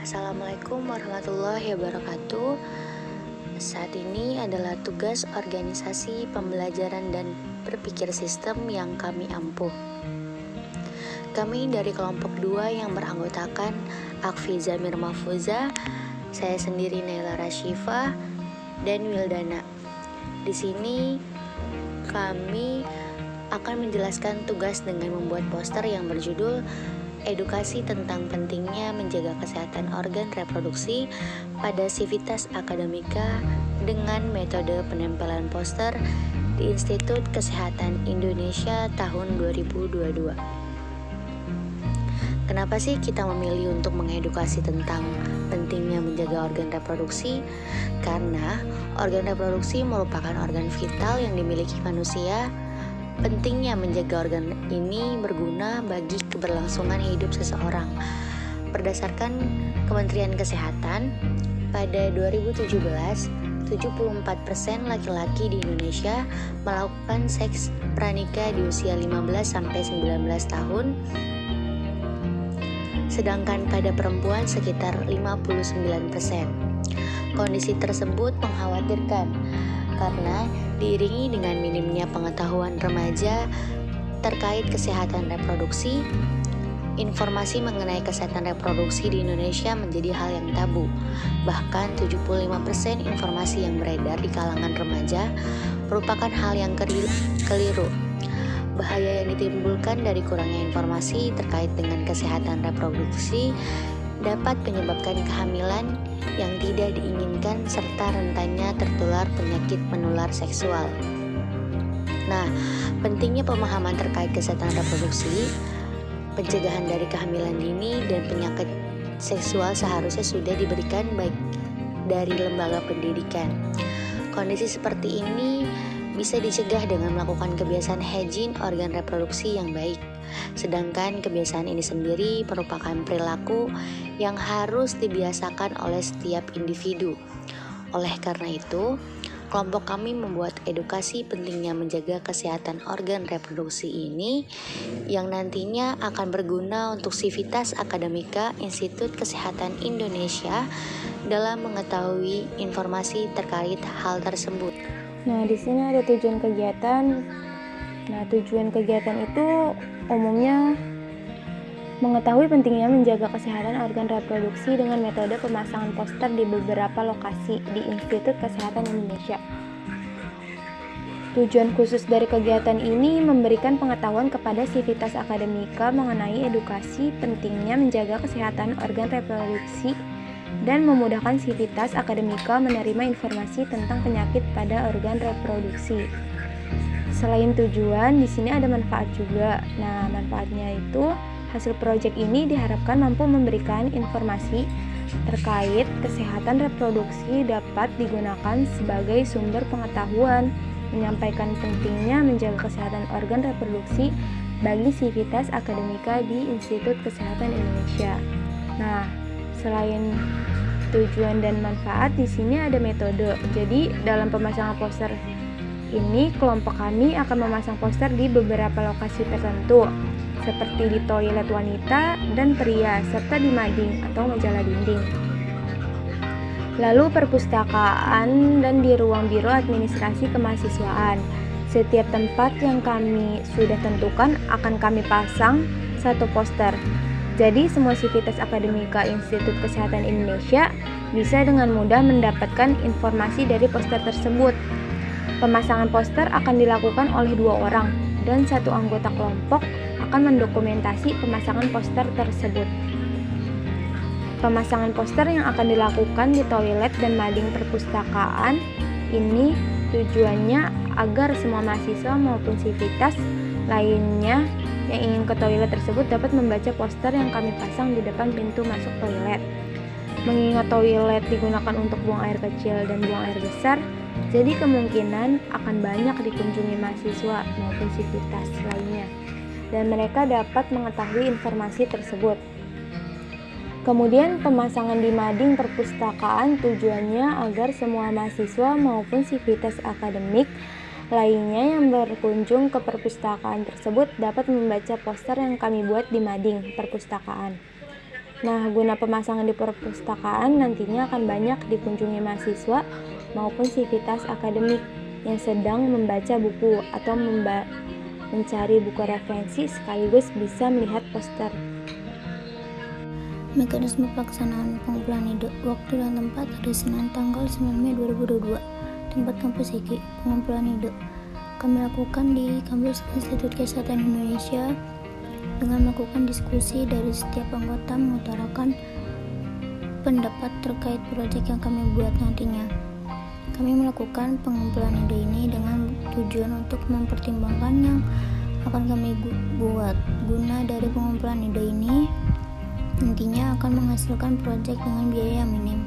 Assalamualaikum warahmatullahi wabarakatuh. Saat ini adalah tugas organisasi pembelajaran dan berpikir sistem yang kami ampuh. Kami dari kelompok 2 yang beranggotakan Akfi Zamir Mahfuza, saya sendiri Naila Rashifa, dan Wildana. Di sini kami akan menjelaskan tugas dengan membuat poster yang berjudul Edukasi tentang pentingnya menjaga kesehatan organ reproduksi pada Sivitas Akademika dengan metode penempelan poster di Institut Kesehatan Indonesia tahun 2022. Kenapa sih kita memilih untuk mengedukasi tentang pentingnya menjaga organ reproduksi? Karena organ reproduksi merupakan organ vital yang dimiliki manusia. Pentingnya menjaga organ ini berguna bagi keberlangsungan hidup seseorang. Berdasarkan Kementerian Kesehatan, pada 2017, 74% laki-laki di Indonesia melakukan seks pranikah di usia 15-19 tahun, sedangkan pada perempuan sekitar 59%. Kondisi tersebut mengkhawatirkan karena diiringi dengan minimnya pengetahuan remaja terkait kesehatan reproduksi. Informasi mengenai kesehatan reproduksi di Indonesia menjadi hal yang tabu. Bahkan 75% informasi yang beredar di kalangan remaja merupakan hal yang keliru. Bahaya yang ditimbulkan dari kurangnya informasi terkait dengan kesehatan reproduksi dapat menyebabkan kehamilan yang tidak diinginkan serta rentannya tertular penyakit menular seksual. Nah, pentingnya pemahaman terkait kesehatan reproduksi, pencegahan dari kehamilan dini dan penyakit seksual seharusnya sudah diberikan baik dari lembaga pendidikan. Kondisi seperti ini bisa dicegah dengan melakukan kebiasaan hygiene organ reproduksi yang baik. Sedangkan kebiasaan ini sendiri merupakan perilaku yang harus dibiasakan oleh setiap individu. Oleh karena itu, kelompok kami membuat edukasi pentingnya menjaga kesehatan organ reproduksi ini yang nantinya akan berguna untuk Sivitas Akademika Institut Kesehatan Indonesia dalam mengetahui informasi terkait hal tersebut. Nah, di sini ada tujuan kegiatan. Nah, tujuan kegiatan itu umumnya mengetahui pentingnya menjaga kesehatan organ reproduksi dengan metode pemasangan poster di beberapa lokasi di Institut Kesehatan Indonesia. Tujuan khusus dari kegiatan ini memberikan pengetahuan kepada Sivitas Akademika mengenai edukasi pentingnya menjaga kesehatan organ reproduksi dan memudahkan Sivitas Akademika menerima informasi tentang penyakit pada organ reproduksi. Selain tujuan, di sini ada manfaat juga. Nah, manfaatnya itu hasil proyek ini diharapkan mampu memberikan informasi terkait kesehatan reproduksi dapat digunakan sebagai sumber pengetahuan, menyampaikan pentingnya menjaga kesehatan organ reproduksi bagi Sivitas Akademika di Institut Kesehatan Indonesia. Nah, selain tujuan dan manfaat, di sini ada metode. Jadi, dalam pemasangan poster ini, kelompok kami akan memasang poster di beberapa lokasi tertentu, seperti di toilet wanita dan pria, serta di mading atau majalah dinding. Lalu perpustakaan dan di ruang biro administrasi kemahasiswaan. Setiap tempat yang kami sudah tentukan akan kami pasang satu poster. Jadi semua Sivitas Akademika Institut Kesehatan Indonesia bisa dengan mudah mendapatkan informasi dari poster tersebut. Pemasangan poster akan dilakukan oleh 2 orang dan 1 anggota kelompok akan mendokumentasi pemasangan poster tersebut. Pemasangan poster yang akan dilakukan di toilet dan mading perpustakaan ini tujuannya agar semua mahasiswa maupun Sivitas lainnya yang ingin ke toilet tersebut dapat membaca poster yang kami pasang di depan pintu masuk toilet. Mengingat toilet digunakan untuk buang air kecil dan buang air besar, jadi kemungkinan akan banyak dikunjungi mahasiswa maupun Sivitas lainnya, dan mereka dapat mengetahui informasi tersebut. Kemudian pemasangan di mading perpustakaan tujuannya agar semua mahasiswa maupun Sivitas akademik lainnya yang berkunjung ke perpustakaan tersebut dapat membaca poster yang kami buat di mading perpustakaan. Nah, guna pemasangan di perpustakaan nantinya akan banyak dikunjungi mahasiswa maupun sivitas akademik yang sedang membaca buku atau mencari buku referensi sekaligus bisa melihat poster. Mekanisme pelaksanaan pengumpulan ide. Waktu dan tempat hari Senin tanggal 9 Mei 2022. Tempat kampus IKI. Pengumpulan ide kami lakukan di kampus Institut Kesehatan Indonesia dengan melakukan diskusi dari setiap anggota mengutarakan pendapat terkait proyek yang kami buat nantinya. Kami melakukan pengumpulan ide ini dengan tujuan untuk mempertimbangkan yang akan kami buat. Guna dari pengumpulan ide ini nantinya akan menghasilkan proyek dengan biaya yang minim.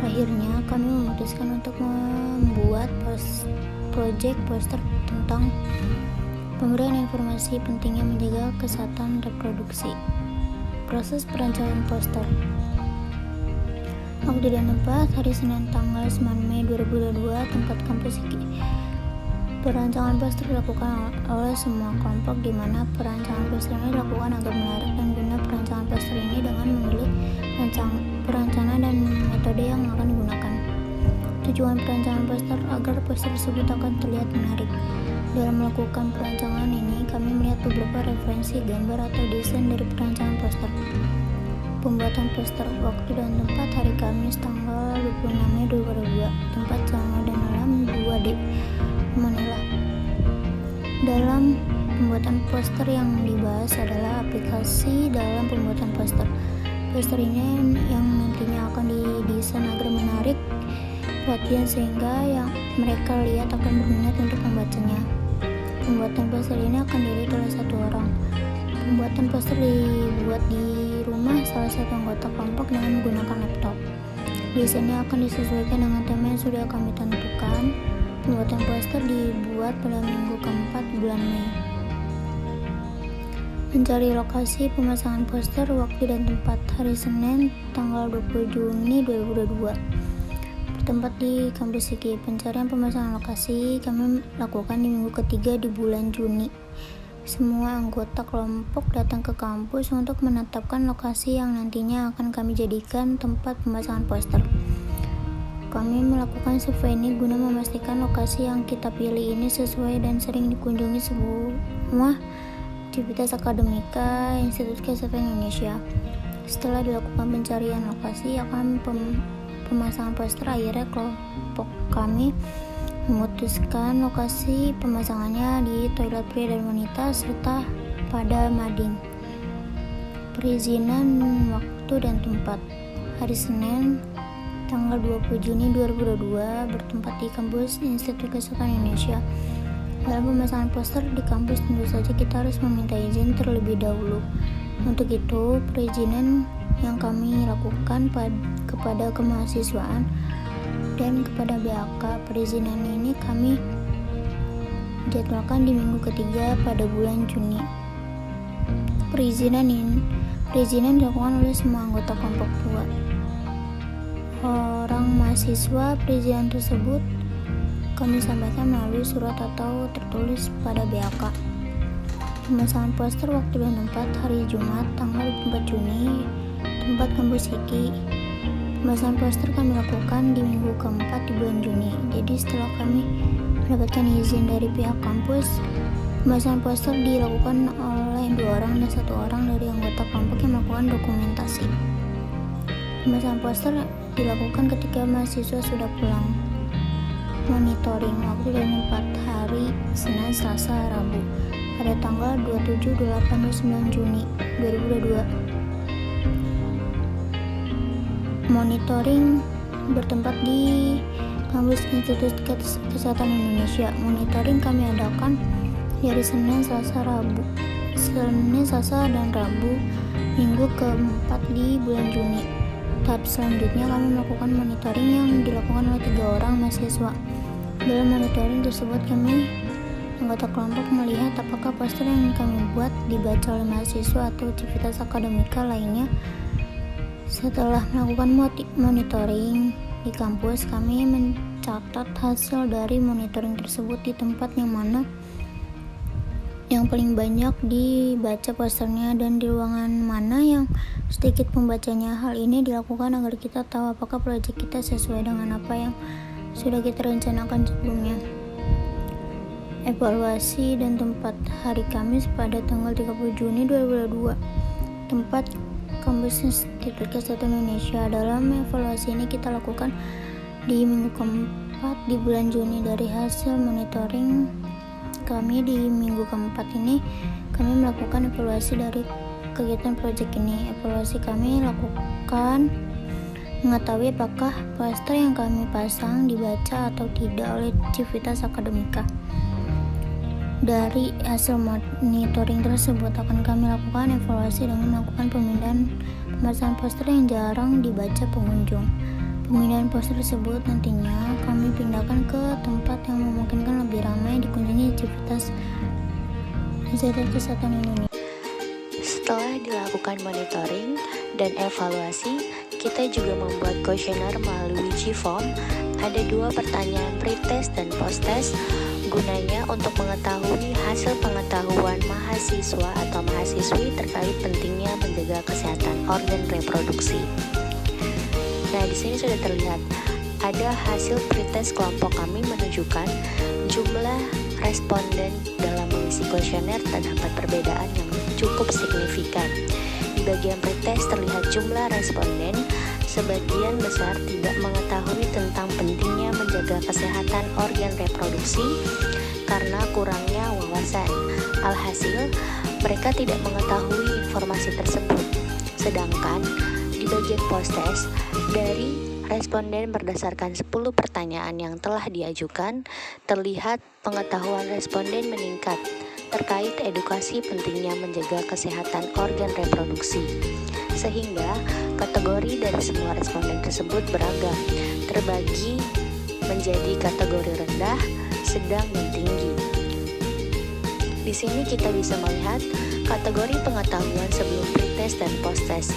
Akhirnya kami memutuskan untuk membuat proyek poster tentang pemberian informasi pentingnya menjaga kesehatan reproduksi. Proses perancangan poster. Waktu dan tempat hari Senin tanggal 9 Mei 2022, tempat kampus IKI. Perancangan poster dilakukan oleh semua kelompok, di mana perancangan poster ini dilakukan agar menarik dan guna perancangan poster ini dengan memilih perencana dan metode yang akan digunakan. Tujuan perancangan poster agar poster tersebut akan terlihat menarik. Dalam melakukan perancangan ini, kami melihat beberapa referensi gambar atau desain dari perancangan poster. Pembuatan poster. Waktu dan tempat hari Kamis tanggal 26 Mei 2022. Tempat Sama dan Alam 2D Manila. Dalam pembuatan poster yang dibahas adalah aplikasi dalam pembuatan poster. Poster ini yang nantinya akan didesain agar menarik perhatian sehingga yang mereka lihat akan berminat untuk membacanya. Pembuatan poster ini akan dilihat oleh satu orang. Pembuatan poster dibuat di rumah salah satu anggota kelompok dengan menggunakan laptop. Desainnya akan disesuaikan dengan tema yang sudah kami tentukan. Pembuatan poster dibuat pada minggu keempat bulan Mei. Mencari lokasi pemasangan poster. Waktu dan tempat hari Senin tanggal 20 Juni 2022. Tempat di kampus IKI. Pencarian pemasangan lokasi kami lakukan di minggu ketiga di bulan Juni. Semua anggota kelompok datang ke kampus untuk menetapkan lokasi yang nantinya akan kami jadikan tempat pemasangan poster. Kami melakukan survei ini guna memastikan lokasi yang kita pilih ini sesuai dan sering dikunjungi semua aktivitas akademika Institut Kesehatan Indonesia. Setelah dilakukan pencarian lokasi akan pemasangan poster, akhirnya kelompok kami memutuskan lokasi pemasangannya di toilet pria dan wanita serta pada mading. Perizinan waktu dan tempat hari Senin tanggal 20 Juni 2022 bertempat di kampus Institut Kesehatan Indonesia. Dalam pemasangan poster di kampus tentu saja kita harus meminta izin terlebih dahulu. Untuk itu, perizinan yang kami lakukan kepada kemahasiswaan dan kepada BAK. Perizinan ini kami jadwalkan di minggu ketiga pada bulan Juni. Perizinan dilakukan oleh semua anggota kelompok 2 orang mahasiswa. Perizinan tersebut kami sampaikan melalui surat atau tertulis pada BAK. Pemasangan poster. Waktu dan tempat hari Jumat tanggal 24 Juni, tempat kampus IKI. Pemasangan poster kami lakukan di minggu keempat di bulan Juni. Jadi setelah kami mendapatkan izin dari pihak kampus, pemasangan poster dilakukan oleh 2 orang dan 1 orang dari anggota kelompok yang melakukan dokumentasi. Pemasangan poster dilakukan ketika mahasiswa sudah pulang. Monitoring. Waktu dan tempat hari Senin, Selasa, Rabu pada tanggal 27, 28, 29 Juni 2022. Monitoring bertempat di kampus Institut Kesehatan Indonesia. Monitoring kami adakan dari Senin, Selasa, dan Rabu minggu keempat di bulan Juni. Tahap selanjutnya kami melakukan monitoring yang dilakukan oleh 3 orang mahasiswa. Dalam monitoring tersebut kami anggota kelompok melihat apakah poster yang kami buat dibaca oleh mahasiswa atau aktivitas akademika lainnya. Setelah melakukan monitoring di kampus, kami mencatat hasil dari monitoring tersebut di tempat yang yang paling banyak dibaca posternya dan di ruangan mana yang sedikit pembacanya. Hal ini dilakukan agar kita tahu apakah proyek kita sesuai dengan apa yang sudah kita rencanakan sebelumnya. Evaluasi dan tempat hari Kamis pada tanggal 30 Juni 2022. Tempat Kampus Institut Kesehatan Indonesia. Dalam evaluasi ini kita lakukan di minggu keempat di bulan Juni. Dari hasil monitoring kami di minggu keempat ini, kami melakukan evaluasi dari kegiatan proyek ini. Evaluasi kami lakukan mengetahui apakah poster yang kami pasang dibaca atau tidak oleh Civitas Akademika. Dari hasil monitoring tersebut akan kami lakukan evaluasi dengan melakukan pemindahan pemasangan poster yang jarang dibaca pengunjung. Pemindahan poster tersebut nantinya kami pindahkan ke tempat yang memungkinkan lebih ramai dikunjungi Civitas Kesehatan Indonesia. Setelah dilakukan monitoring dan evaluasi, kita juga membuat kuesioner melalui G-Form. Ada 2 pertanyaan pre-test dan post-test gunanya untuk mengetahui hasil pengetahuan mahasiswa atau mahasiswi terkait pentingnya menjaga kesehatan organ reproduksi. Nah, di sini sudah terlihat ada hasil pretest kelompok kami menunjukkan jumlah responden dalam mengisi kuesioner terdapat perbedaan yang cukup signifikan. Di bagian pretest terlihat jumlah responden sebagian besar tidak mengetahui tentang pentingnya menjaga kesehatan organ reproduksi karena kurangnya wawasan. Alhasil, mereka tidak mengetahui informasi tersebut. Sedangkan di bagian post-test, dari responden berdasarkan 10 pertanyaan yang telah diajukan, terlihat pengetahuan responden meningkat terkait edukasi pentingnya menjaga kesehatan organ reproduksi. Sehingga kategori dari semua responden tersebut beragam, terbagi menjadi kategori rendah, sedang, dan tinggi. Di sini kita bisa melihat kategori pengetahuan sebelum pretest dan post-test.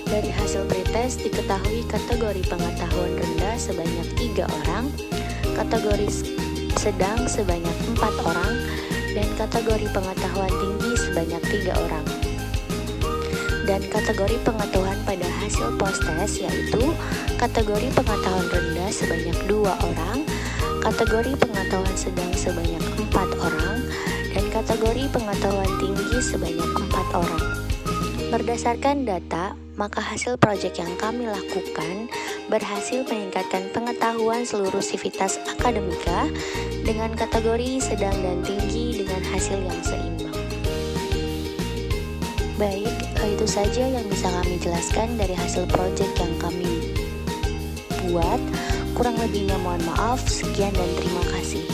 Dari hasil pretest diketahui kategori pengetahuan rendah sebanyak 3 orang, kategori sedang sebanyak 4 orang, dan kategori pengetahuan tinggi sebanyak 3 orang. Dan kategori pengetahuan pada hasil post-test yaitu kategori pengetahuan rendah sebanyak 2 orang, kategori pengetahuan sedang sebanyak 4 orang, dan kategori pengetahuan tinggi sebanyak 4 orang. Berdasarkan data, maka hasil proyek yang kami lakukan berhasil meningkatkan pengetahuan seluruh sivitas akademika dengan kategori sedang dan tinggi dengan hasil yang seimbang. Baik, itu saja yang bisa kami jelaskan dari hasil proyek yang kami buat. Kurang lebihnya mohon maaf. Sekian dan terima kasih.